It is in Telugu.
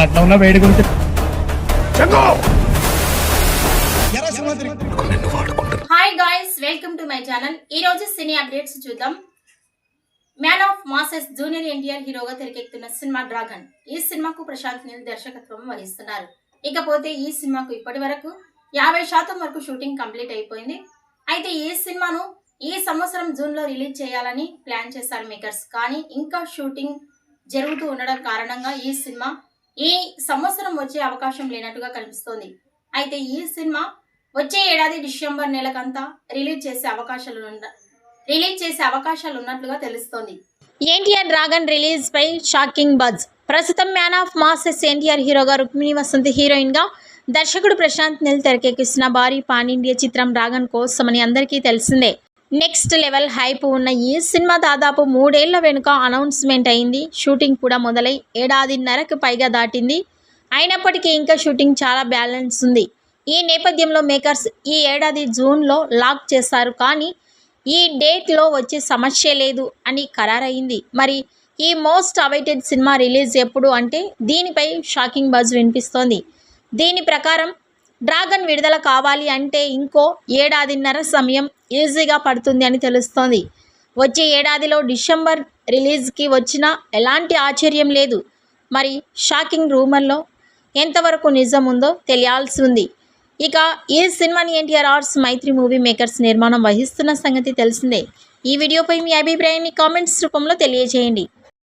అట్లా ఉన్న వేడి గురించి hi guys, welcome to my channel. ఈ రోజు సినీ అప్డేట్స్ చూద్దాం. Man of masses junior NTR హీరోగా తెరకెక్కుతున్న సినిమా డ్రాగన్. ఈ సినిమాకు ప్రశాంత్ నీల్ దర్శకత్వం వహిస్తున్నారు. ఇకపోతే ఈ సినిమాకు ఇప్పటి వరకు 50% వరకు షూటింగ్ కంప్లీట్ అయిపోయింది. అయితే ఈ సినిమాను ఈ సంవత్సరం జూన్ లో రిలీజ్ చేయాలని ప్లాన్ చేశారు మేకర్స్. కానీ ఇంకా షూటింగ్ జరుగుతూ ఉండడం కారణంగా ఈ సినిమా ఈ సంవత్సరం వచ్చే అవకాశం లేనట్టుగా కనిపిస్తోంది. అయితే ఈ సినిమా వచ్చే ఏడాది డిసెంబర్ నెలకంతా రిలీజ్ చేసే అవకాశాలు ఉన్నట్లుగా తెలుస్తోంది. ఎన్టీఆర్ డ్రాగన్ రిలీజ్ పై షాకింగ్ బజ్. ప్రస్తుతం మ్యాన్ ఆఫ్ మాసెస్ ఎన్టీఆర్ హీరోగా, రుక్మిణి వసంత్ హీరోయిన్ గా, దర్శకుడు ప్రశాంత్ నీల్ తెరకెక్కిస్తున్న భారీ పాన్ ఇండియా చిత్రం డ్రాగన్ కోసమని అందరికీ తెలిసిందే. నెక్స్ట్ లెవెల్ హైప్ ఉన్న ఈ సినిమా దాదాపు 3 ఏళ్ల వెనుక అనౌన్స్మెంట్ అయింది. షూటింగ్ కూడా మొదలై 1.5 పైగా దాటింది. అయినప్పటికీ ఇంకా షూటింగ్ చాలా బ్యాలెన్స్ ఉంది. ఈ నేపథ్యంలో మేకర్స్ ఈ ఏడాది జూన్లో లాక్ చేశారు. కానీ ఈ డేట్లో వచ్చే సమస్య లేదు అని ఖరారైంది. మరి ఈ మోస్ట్ అవైటెడ్ సినిమా రిలీజ్ ఎప్పుడు అంటే దీనిపై షాకింగ్ బజ్ వినిపిస్తోంది. దీని ప్రకారం డ్రాగన్ విడుదల కావాలి అంటే ఇంకో 1.5 సమయం ఈజీగా పడుతుంది అని తెలుస్తోంది. వచ్చే ఏడాదిలో డిసెంబర్ రిలీజ్కి వచ్చినా ఎలాంటి ఆశ్చర్యం లేదు. మరి షాకింగ్ రూమర్లో ఎంతవరకు నిజం ఉందో తెలియాల్సి ఉంది. ఇక ఈ సినిమాని ఎన్టీఆర్ ఆర్ట్స్ మైత్రి మూవీ మేకర్స్ నిర్మాణం వహిస్తున్న సంగతి తెలిసిందే. ఈ వీడియోపై మీ అభిప్రాయాన్ని కామెంట్స్ రూపంలో తెలియజేయండి.